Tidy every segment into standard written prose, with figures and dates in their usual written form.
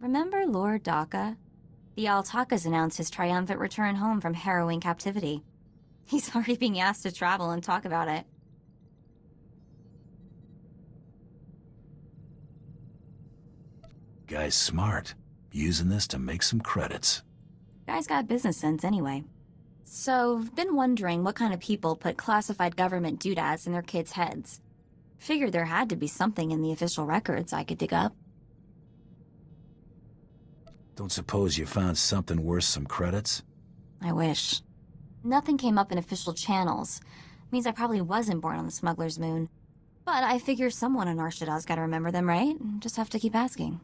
Remember Lord Daka? The Altakas announced his triumphant return home from harrowing captivity. He's already being asked to travel and talk about it. Guy's smart. Using this to make some credits. Guy's got business sense anyway. So, been wondering what kind of people put classified government doodads in their kids' heads. Figured there had to be something in the official records I could dig up. Don't suppose you found something worth some credits? I wish. Nothing came up in official channels. Means I probably wasn't born on the smuggler's moon. But I figure someone in Arshada's gotta remember them, right? Just have to keep asking.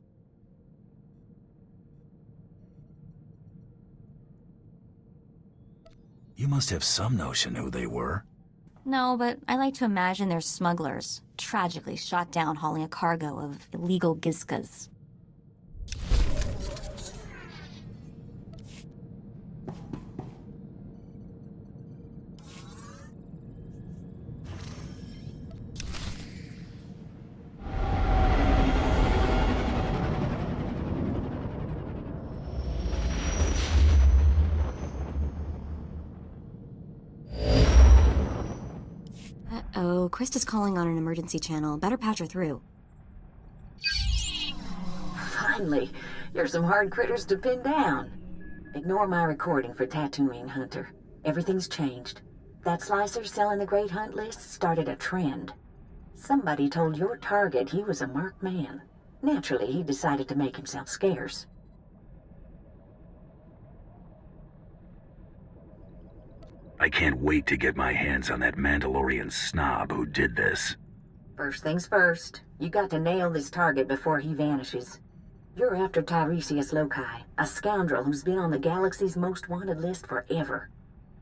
You must have some notion who they were. No, but I like to imagine they're smugglers, tragically shot down hauling a cargo of illegal gizkas. Uh-oh, Krista's calling on an emergency channel. Better patch her through. Finally, you're some hard critters to pin down. Ignore my recording for Tatooine, Hunter. Everything's changed. That slicer selling the Great Hunt list started a trend. Somebody told your target he was a marked man. Naturally, he decided to make himself scarce. I can't wait to get my hands on that Mandalorian snob who did this. First things first, you got to nail this target before he vanishes. You're after Tiresias Loci, a scoundrel who's been on the galaxy's most wanted list forever.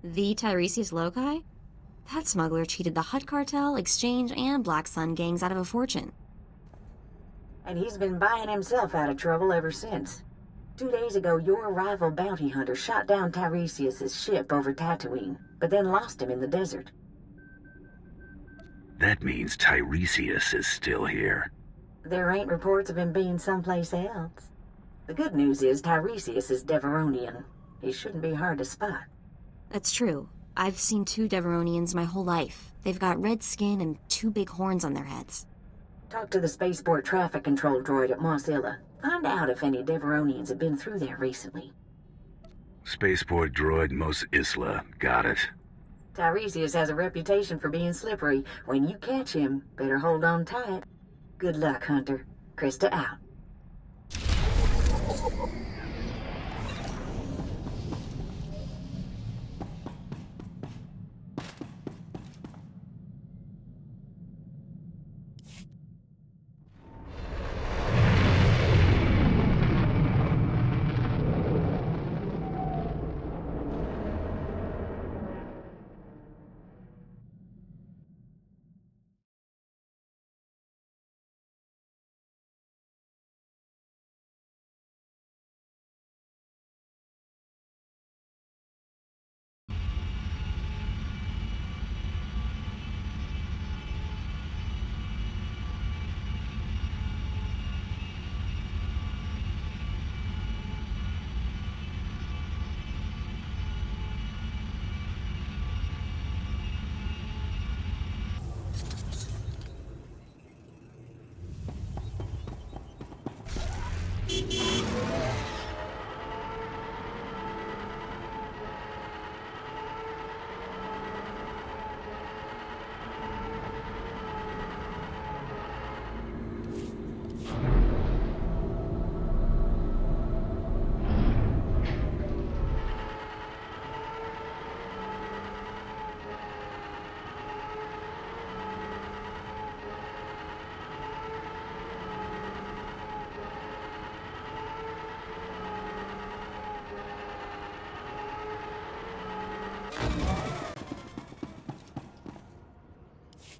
The Tiresias Loci? That smuggler cheated the Hutt Cartel, Exchange, and Black Sun gangs out of a fortune. And he's been buying himself out of trouble ever since. 2 days ago, your rival bounty hunter shot down Tiresias' ship over Tatooine, but then lost him in the desert. That means Tiresias is still here. There ain't reports of him being someplace else. The good news is Tiresias is Deveronian. He shouldn't be hard to spot. That's true. I've seen 2 Deveronians my whole life. They've got red skin and 2 big horns on their heads. Talk to the spaceport traffic control droid at Mos Illa. Find out if any Deveronians have been through there recently. Spaceport droid Mos Isla. Got it. Tiresias has a reputation for being slippery. When you catch him, better hold on tight. Good luck, Hunter. Krista out.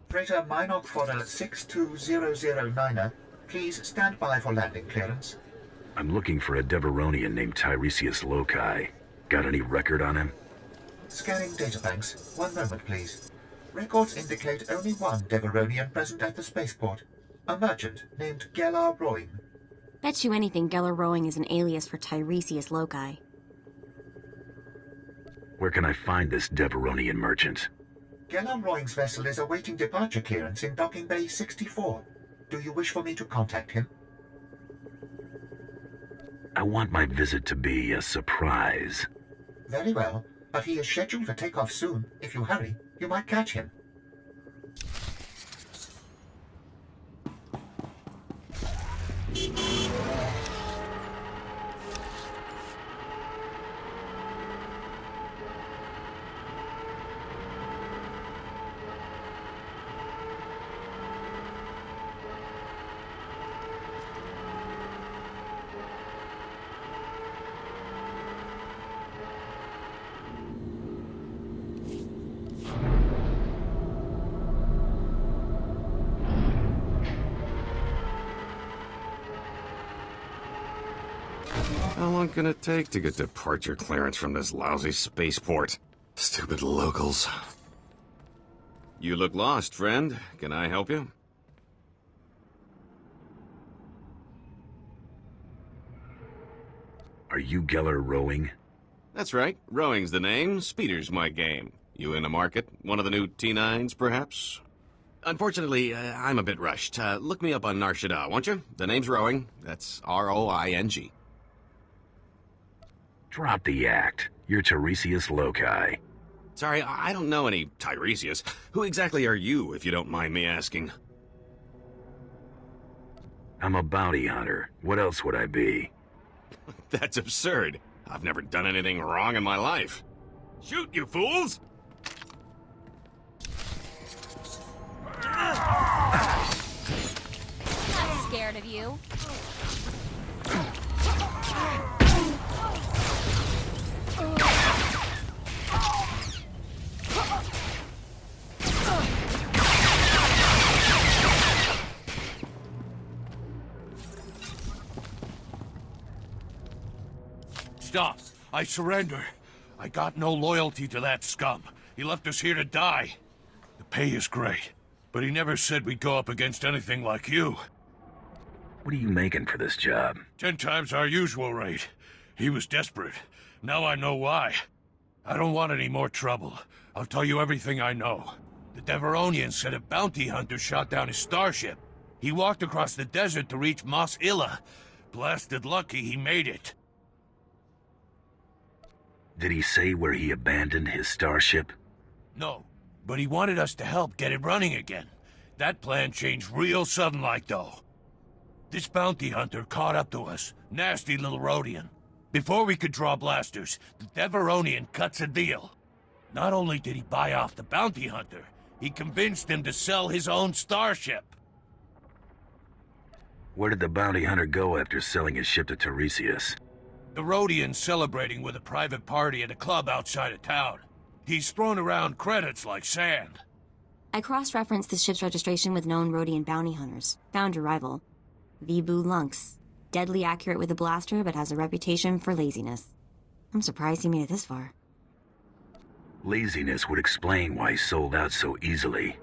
Freighter Minot Fodder 62009er, please stand by for landing clearance. I'm looking for a Deveronian named Tiresias Loci. Got any record on him? Scanning databanks. 1 moment, please. Records indicate only one Deveronian present at the spaceport. A merchant named Gelar Royne. Bet you anything Geller Rowing is an alias for Tiresias Loci. Where can I find this Deveronian merchant? Ganoot Rowing's vessel is awaiting departure clearance in Docking Bay 64. Do you wish for me to contact him? I want my visit to be a surprise. Very well, but he is scheduled for takeoff soon. If you hurry, you might catch him. How long can it take to get departure clearance from this lousy spaceport? Stupid locals. You look lost, friend. Can I help you? Are you Geller Rowing? That's right. Rowing's the name. Speeder's my game. You in the market? One of the new T9s, perhaps? Unfortunately, I'm a bit rushed. Look me up on Nar Shaddaa, won't you? The name's Rowing. That's R-O-I-N-G. Drop the act. You're Tiresias Loci. Sorry, I don't know any Tiresias. Who exactly are you, if you don't mind me asking? I'm a bounty hunter. What else would I be? That's absurd. I've never done anything wrong in my life. Shoot, you fools! Not scared of you. Stop. I surrender. I got no loyalty to that scum. He left us here to die. The pay is great, but he never said we'd go up against anything like you. What are you making for this job? 10 times our usual rate. He was desperate. Now I know why. I don't want any more trouble. I'll tell you everything I know. The Deveronian said a bounty hunter shot down his starship. He walked across the desert to reach Mos Illa. Blasted lucky he made it. Did he say where he abandoned his starship? No, but he wanted us to help get it running again. That plan changed real sudden like though. This bounty hunter caught up to us. Nasty little Rhodian. Before we could draw blasters, the Deveronian cuts a deal. Not only did he buy off the bounty hunter, he convinced him to sell his own starship. Where did the bounty hunter go after selling his ship to Tiresias? The Rhodian's celebrating with a private party at a club outside of town. He's thrown around credits like sand. I cross-referenced the ship's registration with known Rhodian bounty hunters. Found your rival. Vibu Lunx. Deadly accurate with a blaster, but has a reputation for laziness. I'm surprised he made it this far. Laziness would explain why he sold out so easily.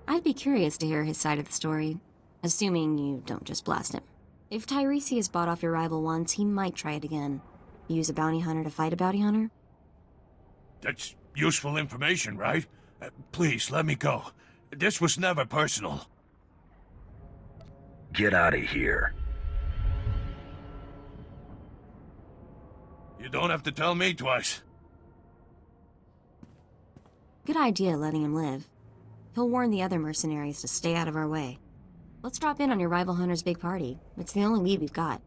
I'd be curious to hear his side of the story, assuming you don't just blast him. If Tiresias bought off your rival once, he might try it again. Use a bounty hunter to fight a bounty hunter? That's useful information, right? Please, let me go. This was never personal. Get out of here. You don't have to tell me twice. Good idea letting him live. He'll warn the other mercenaries to stay out of our way. Let's drop in on your rival hunter's big party. It's the only lead we've got.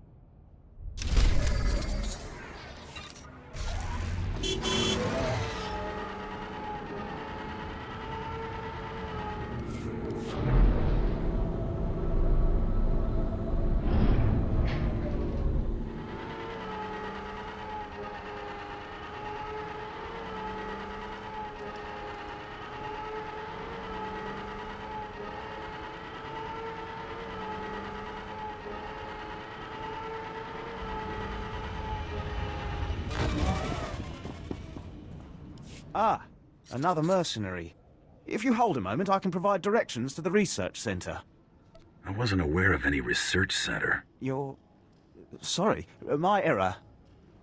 Ah, another mercenary. If you hold a moment, I can provide directions to the research center. I wasn't aware of any research center. You're Sorry, my error.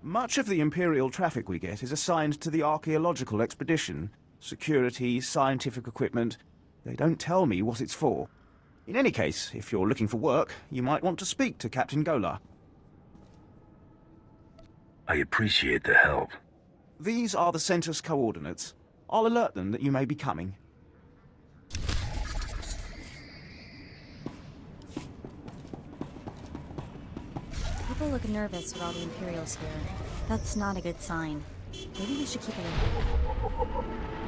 Much of the Imperial traffic we get is assigned to the archaeological expedition. Security, scientific equipment. They don't tell me what it's for. In any case, if you're looking for work, you might want to speak to Captain Golar. I appreciate the help. These are the centre's coordinates. I'll alert them that you may be coming. People look nervous with all the Imperials here. That's not a good sign. Maybe we should keep it in.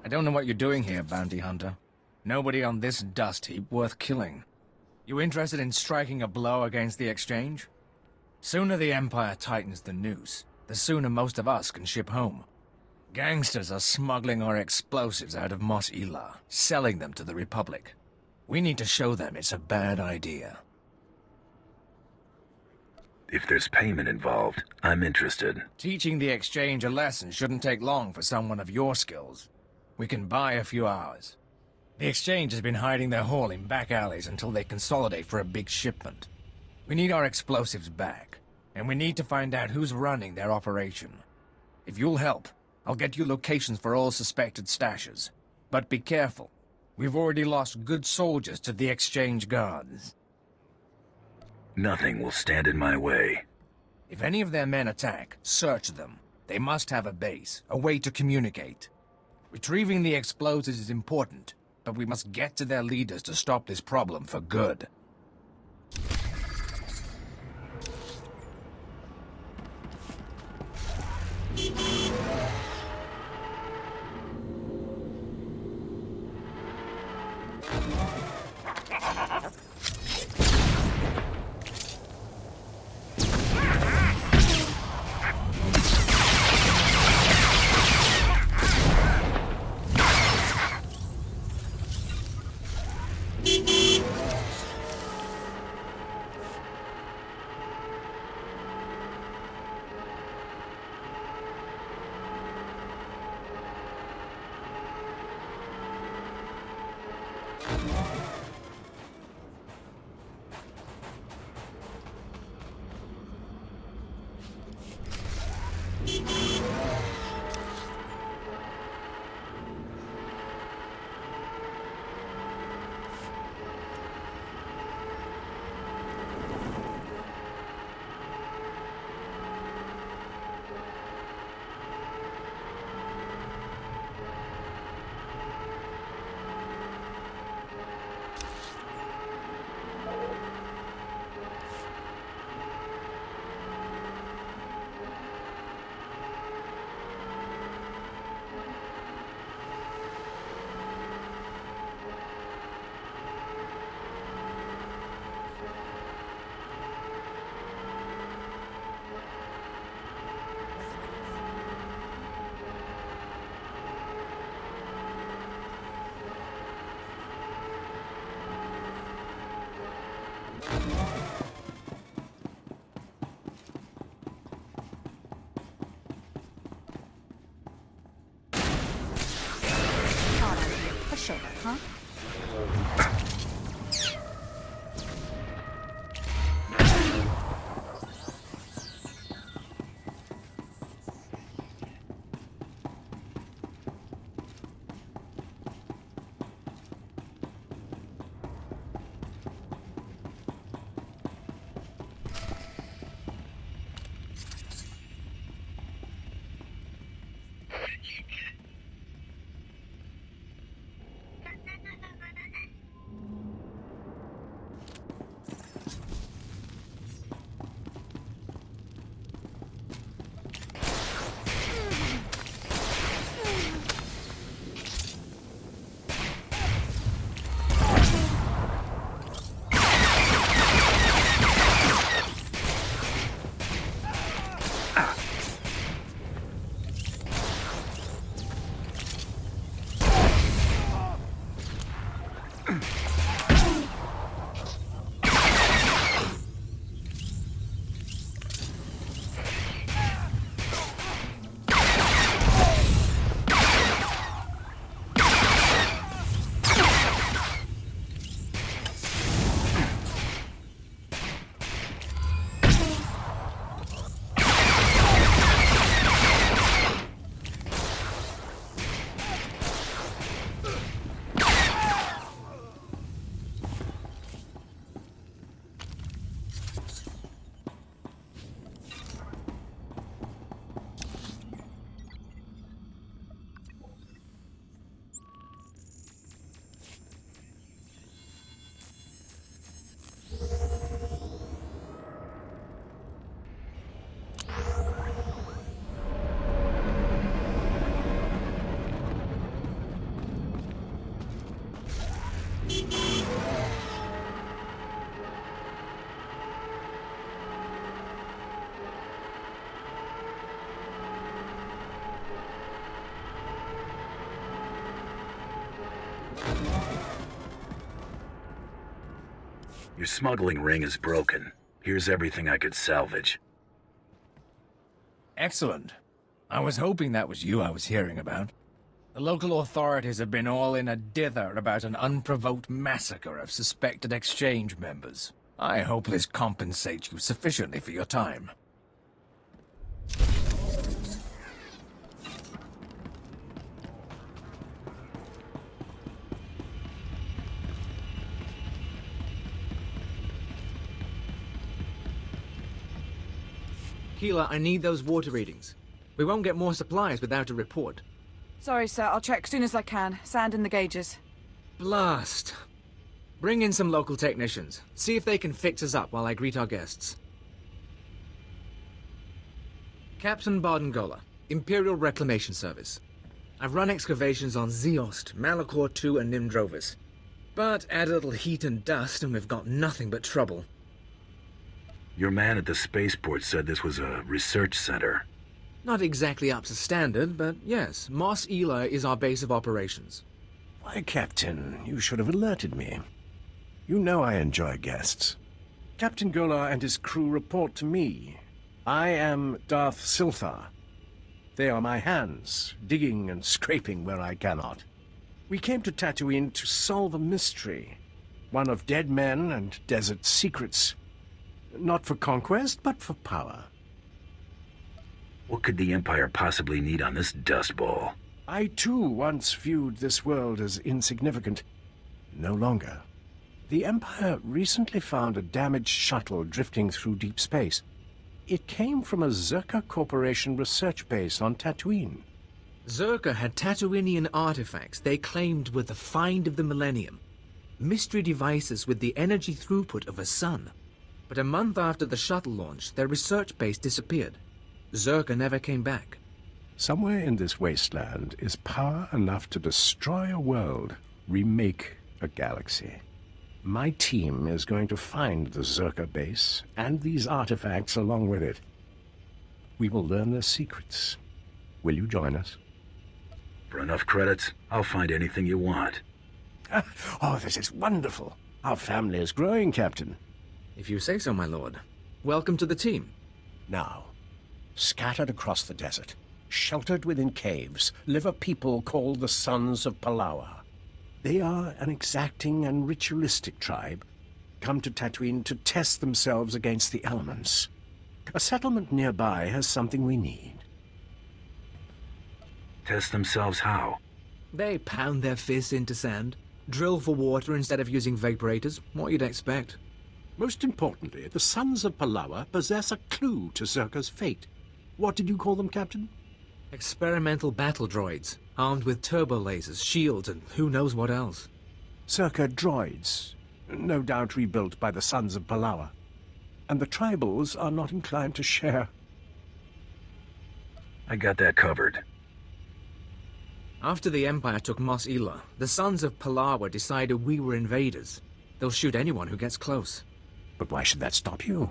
I don't know what you're doing here, Bounty Hunter. Nobody on this dust heap worth killing. You interested in striking a blow against the Exchange? Sooner the Empire tightens the noose, the sooner most of us can ship home. Gangsters are smuggling our explosives out of Mos Ila, selling them to the Republic. We need to show them it's a bad idea. If there's payment involved, I'm interested. Teaching the Exchange a lesson shouldn't take long for someone of your skills. We can buy a few hours. The Exchange has been hiding their haul in back alleys until they consolidate for a big shipment. We need our explosives back, and we need to find out who's running their operation. If you'll help, I'll get you locations for all suspected stashes. But be careful. We've already lost good soldiers to the Exchange guards. Nothing will stand in my way. If any of their men attack, search them. They must have a base, a way to communicate. Retrieving the explosives is important, but we must get to their leaders to stop this problem for good. Your smuggling ring is broken. Here's everything I could salvage. Excellent. I was hoping that was you I was hearing about. The local authorities have been all in a dither about an unprovoked massacre of suspected exchange members. I hope this compensates you sufficiently for your time. Keela, I need those water readings. We won't get more supplies without a report. Sorry, sir. I'll check as soon as I can. Sand in the gauges. Blast. Bring in some local technicians. See if they can fix us up while I greet our guests. Captain Bardengola, Imperial Reclamation Service. I've run excavations on Zeost, Malachor II, and Nimdrovis. But add a little heat and dust and we've got nothing but trouble. Your man at the spaceport said this was a research center. Not exactly up to standard, but yes, Mos Ela is our base of operations. Why, Captain, you should have alerted me. You know I enjoy guests. Captain Golar and his crew report to me. I am Darth Silthar. They are my hands, digging and scraping where I cannot. We came to Tatooine to solve a mystery, one of dead men and desert secrets. Not for conquest, but for power. What could the Empire possibly need on this dust ball? I, too, once viewed this world as insignificant. No longer. The Empire recently found a damaged shuttle drifting through deep space. It came from a Zerka Corporation research base on Tatooine. Zerka had Tatooinian artifacts they claimed were the find of the millennium. Mystery devices with the energy throughput of a sun. But a month after the shuttle launch, their research base disappeared. Zerka never came back. Somewhere in this wasteland is power enough to destroy a world, remake a galaxy. My team is going to find the Zerka base and these artifacts along with it. We will learn their secrets. Will you join us? For enough credits, I'll find anything you want. Oh, this is wonderful. Our family is growing, Captain. If you say so, my lord. Welcome to the team. Now, scattered across the desert, sheltered within caves, live a people called the Sons of Palawa. They are an exacting and ritualistic tribe, come to Tatooine to test themselves against the elements. A settlement nearby has something we need. Test themselves how? They pound their fists into sand, drill for water instead of using vaporators. What you'd expect. Most importantly, the Sons of Palawa possess a clue to Zerka's fate. What did you call them, Captain? Experimental battle droids, armed with turbo lasers, shields, and who knows what else. Zerka droids, no doubt rebuilt by the Sons of Palawa. And the tribals are not inclined to share. I got that covered. After the Empire took Mos Ela, the Sons of Palawa decided we were invaders. They'll shoot anyone who gets close. But why should that stop you?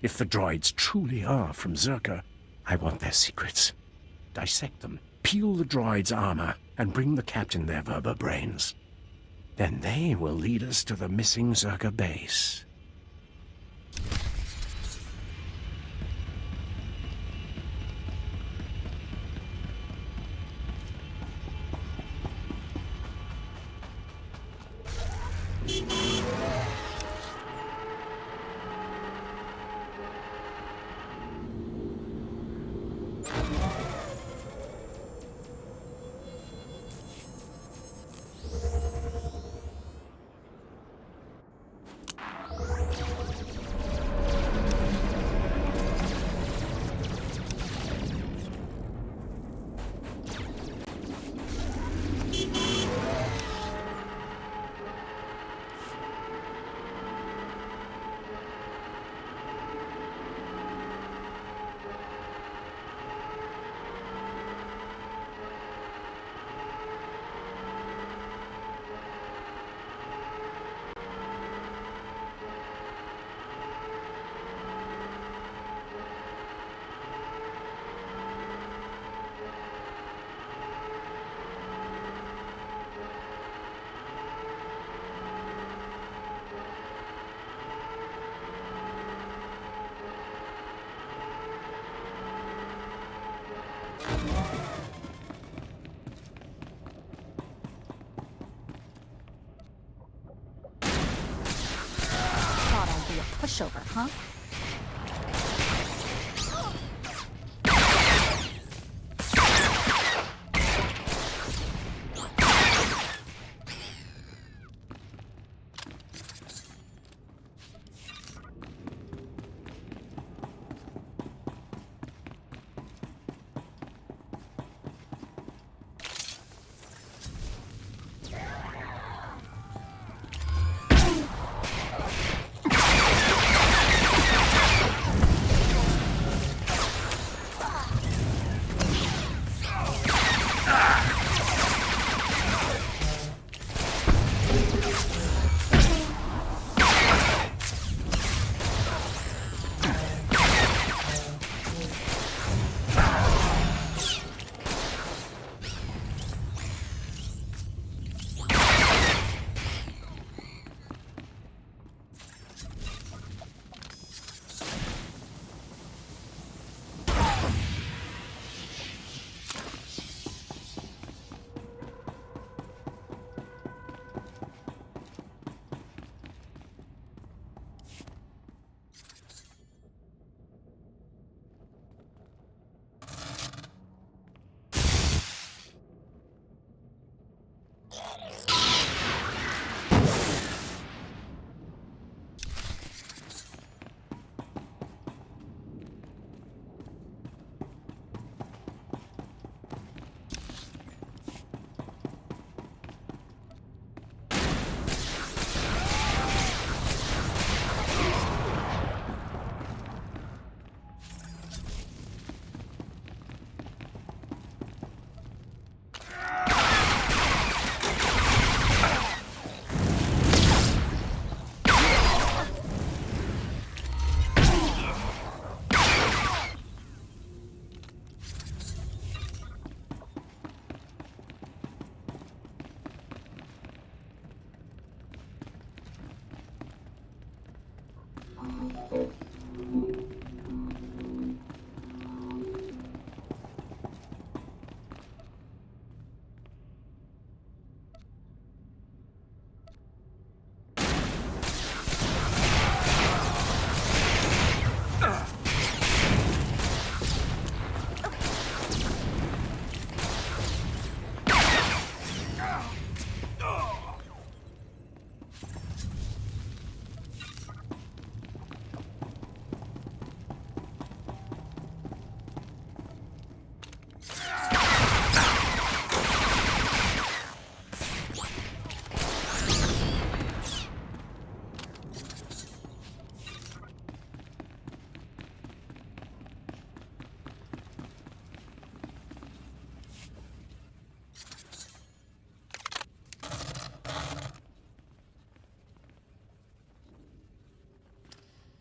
If the droids truly are from Zerka, I want their secrets. Dissect them, peel the droids' armor, and bring the captain their Verba brains. Then they will lead us to the missing Zerka base. Thought I'd be a pushover, huh?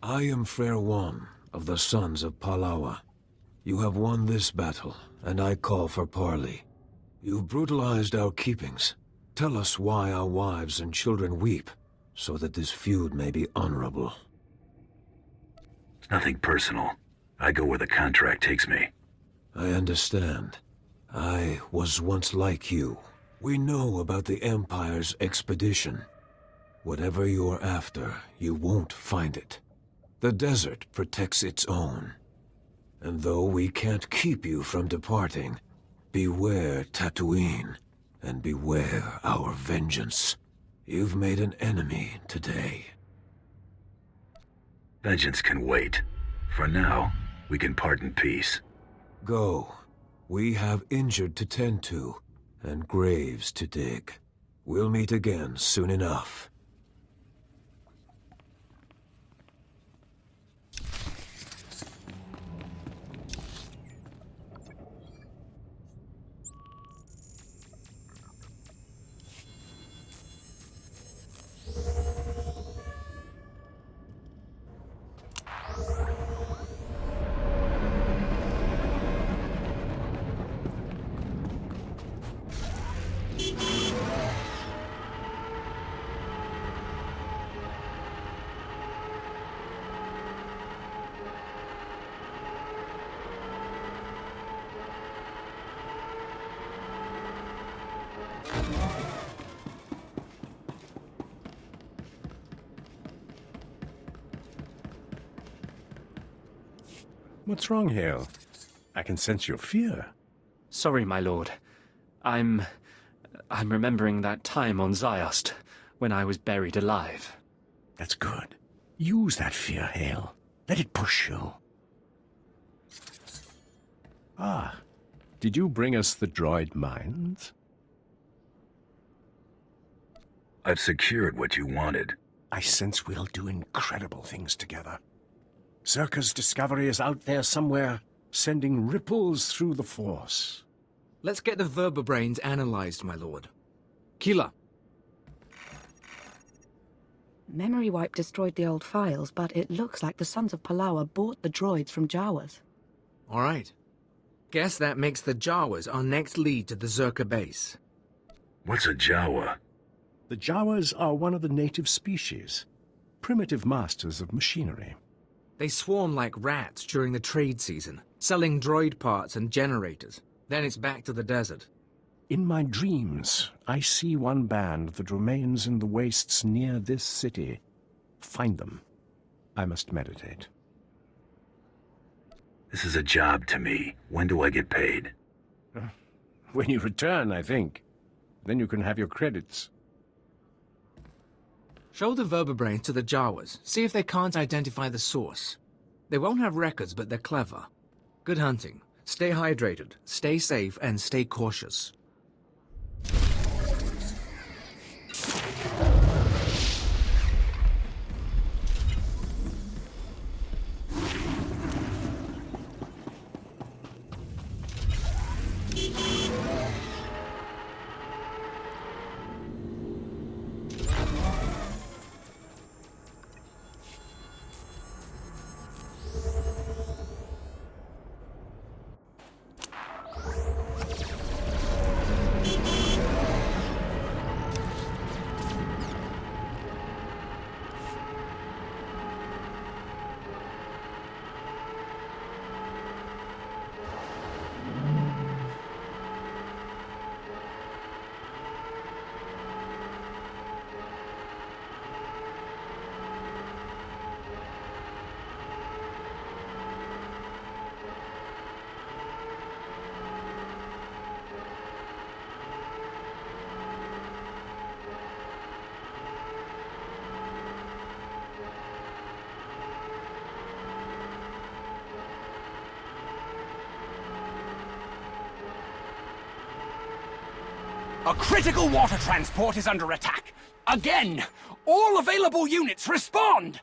I am Fair One of the Sons of Palawa. You have won this battle, and I call for parley. You've brutalized our keepings. Tell us why our wives and children weep, so that this feud may be honorable. It's nothing personal. I go where the contract takes me. I understand. I was once like you. We know about the Empire's expedition. Whatever you're after, you won't find it. The desert protects its own. And though we can't keep you from departing, beware Tatooine, and beware our vengeance. You've made an enemy today. Vengeance can wait. For now, we can part in peace. Go. We have injured to tend to, and graves to dig. We'll meet again soon enough. What's wrong, Hale? I can sense your fear. Sorry, my lord. I'm remembering that time on Ziost, when I was buried alive. That's good. Use that fear, Hale. Let it push you. Ah, did you bring us the droid mines? I've secured what you wanted. I sense we'll do incredible things together. Zerka's discovery is out there somewhere, sending ripples through the Force. Let's get the vertebrains analyzed, my lord. Keela. Memory wipe destroyed the old files, but it looks like the Sons of Palawa bought the droids from Jawas. All right. Guess that makes the Jawas our next lead to the Zerka base. What's a Jawa? The Jawas are one of the native species, primitive masters of machinery. They swarm like rats during the trade season, selling droid parts and generators. Then it's back to the desert. In my dreams, I see one band that remains in the wastes near this city. Find them. I must meditate. This is a job to me. When do I get paid? When you return, I think. Then you can have your credits. Show the vertebrains to the Jawas. See if they can't identify the source. They won't have records, but they're clever. Good hunting. Stay hydrated, stay safe, and stay cautious. A critical water transport is under attack. Again! All available units respond!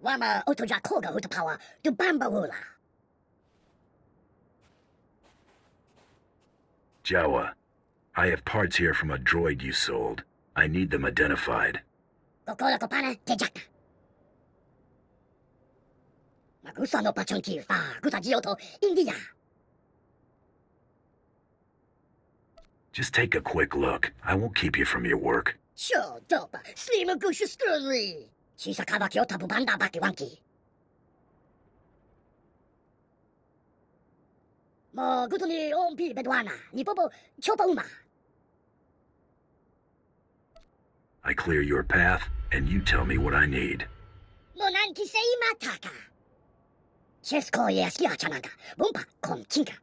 Wama otoja koga Hutta power to Bambawula. Jawa, I have parts here from a droid you sold. I need them identified. Kokola kopana tejaka. Magusa no pachonki fa gutagioto India. Just take a quick look. I won't keep you from your work. Sure, dopa. Slim gushu sternly. Chisa kabaki otabu banda baki wanki. Mo gutuni ompi bedwana. Nipopo chopa uma. I clear your path, and you tell me what I need. Monanki sei mataka. Chesko yeski achananga. Bumpa kom chinka.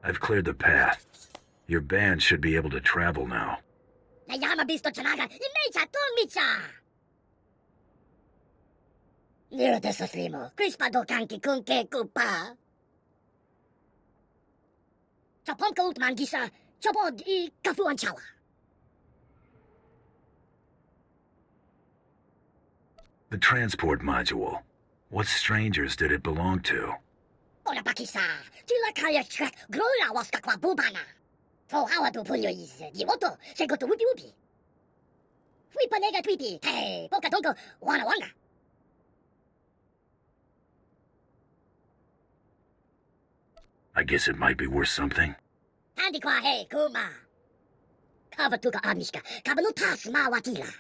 I've cleared the path. Your band should be able to travel now. Nayama bisto chanaga imecha tomicha. Nero deso slimo, crispa do kanki kunke kupa. Chapon ka utman gisa, chapod I kapuan chawa. The transport module. What strangers did it belong to? Ora bakisa, tila kaya trek grola waska kwa bubana. To hawa do punyo is dimoto, se go to ubi ubi. Fui panega tweety, hey, poka donko, wana wanga. I guess it might be worth something. Handi kwa hey, kuma. Kava tuka amishka, kabanu tas ma watila.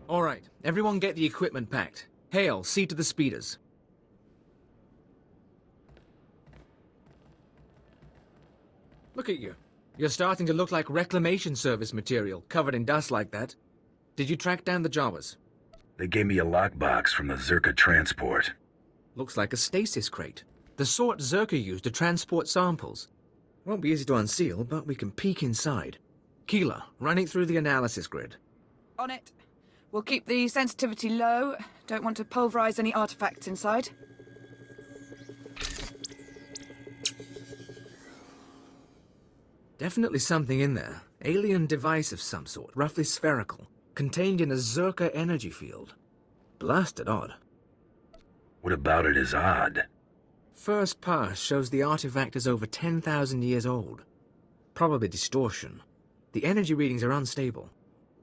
All right, everyone get the equipment packed. Hale, see to the speeders. Look at you. You're starting to look like reclamation service material, covered in dust like that. Did you track down the Jawas? They gave me a lockbox from the Zerka transport. Looks like a stasis crate. The sort Zerka used to transport samples. Won't be easy to unseal, but we can peek inside. Keela, run it through the analysis grid. On it. We'll keep the sensitivity low. Don't want to pulverize any artifacts inside. Definitely something in there. Alien device of some sort, roughly spherical, contained in a Zerka energy field. Blasted odd. What about it is odd? First pass shows the artifact is over 10,000 years old. Probably distortion. The energy readings are unstable.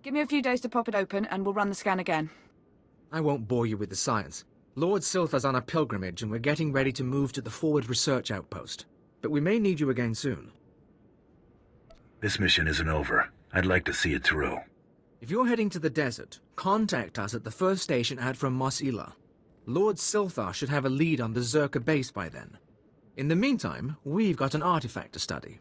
Give me a few days to pop it open, and we'll run the scan again. I won't bore you with the science. Lord Siltha's on a pilgrimage, and we're getting ready to move to the forward research outpost. But we may need you again soon. This mission isn't over. I'd like to see it through. If you're heading to the desert, contact us at the first station out from Mos Ila. Lord Silthar should have a lead on the Zerka base by then. In the meantime, we've got an artifact to study.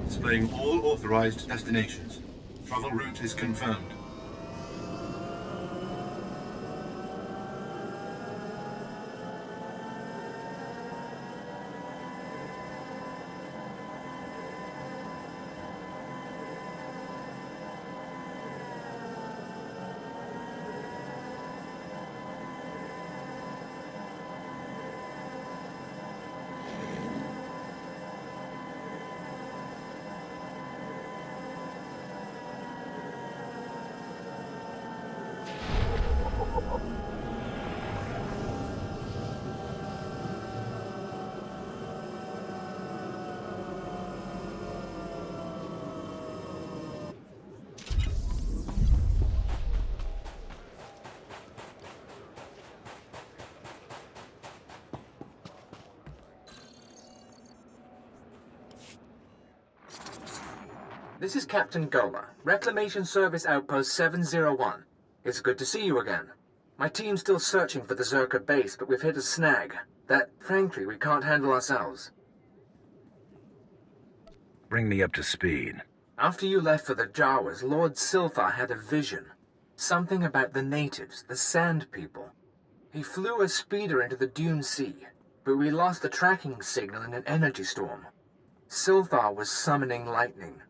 Displaying all authorized destinations. Travel route is confirmed. This is Captain Gola, Reclamation Service Outpost 701. It's good to see you again. My team's still searching for the Zerka base, but we've hit a snag that, frankly, we can't handle ourselves. Bring me up to speed. After you left for the Jawas, Lord Silthar had a vision. Something about the natives, the Sand People. He flew a speeder into the Dune Sea, but we lost the tracking signal in an energy storm. Silthar was summoning lightning.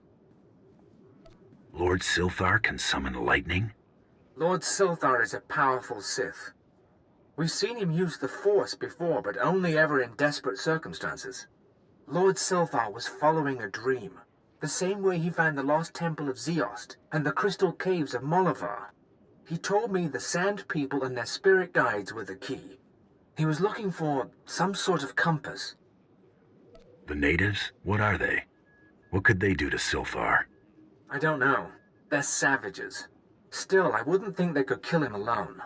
Lord Silthar can summon lightning? Lord Silthar is a powerful Sith. We've seen him use the Force before, but only ever in desperate circumstances. Lord Silthar was following a dream, the same way he found the lost temple of Zeost and the crystal caves of Molivar. He told me the Sand People and their spirit guides were the key. He was looking for some sort of compass. The natives? What are they? What could they do to Silthar? I don't know. They're savages. Still, I wouldn't think they could kill him alone.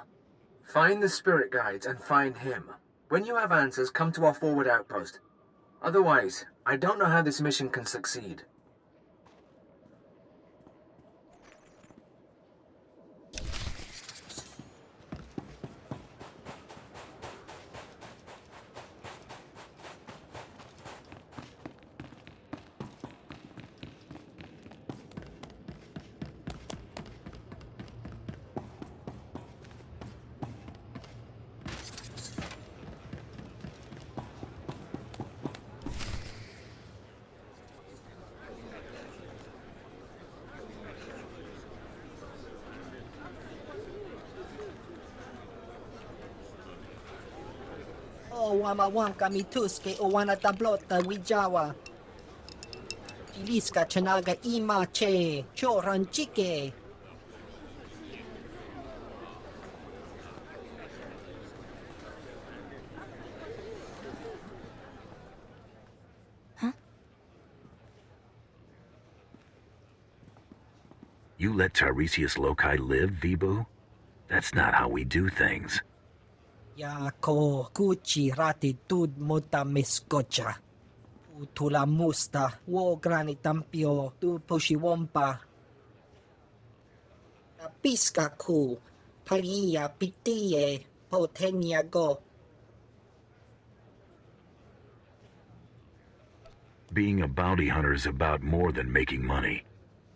Find the spirit guides and find him. When you have answers, come to our forward outpost. Otherwise, I don't know how this mission can succeed. O wamawanka mituske o wana tablota wijawa. Chiliska chanaga imache, choranchike. You let Tiresias Loci live, Vibu? That's not how we do things. Ya ko kuchi rati tud muta miskocha. Utula musta wo granitampio tu pushiwompa. Piska ku palia pitie potenia go. Being a bounty hunter is about more than making money.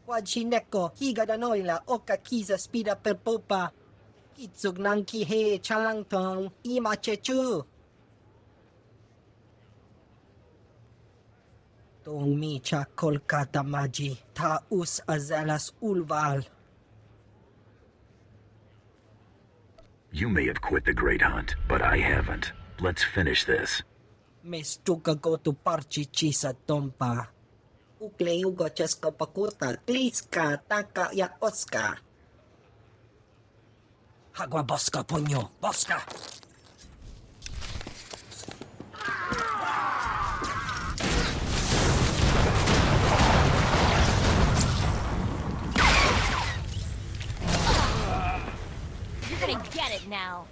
Wajineko higa danoila oka kiza spida per popa. Kitsug nang kihe chalangtong imachechu. Tong micha Kolkata maji ta us azalas ulval. You may have quit the Great Hunt, but I haven't. Let's finish this. Mestuka go to parchi chisa tompa. Ukle ugo cheska pakuta kliska taka ya oska. Hagwa boska ponyo, boska. You're gonna get it now.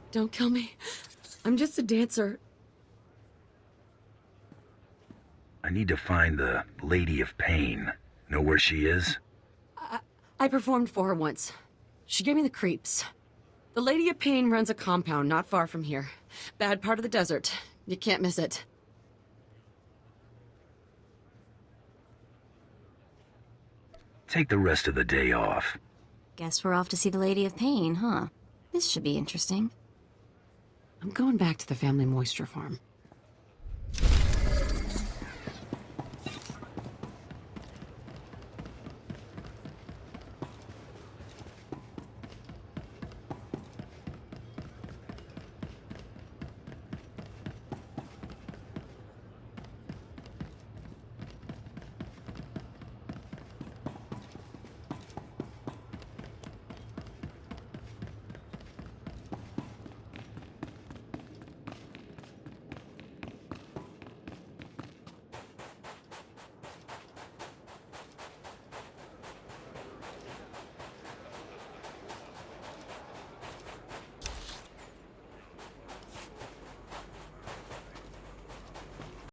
Don't kill me. I'm just a dancer. I need to find the Lady of Pain. Know where she is? I performed for her once. She gave me the creeps. The Lady of Pain runs a compound not far from here. Bad part of the desert. You can't miss it. Take the rest of the day off. Guess we're off to see the Lady of Pain, huh? This should be interesting. I'm going back to the family moisture farm.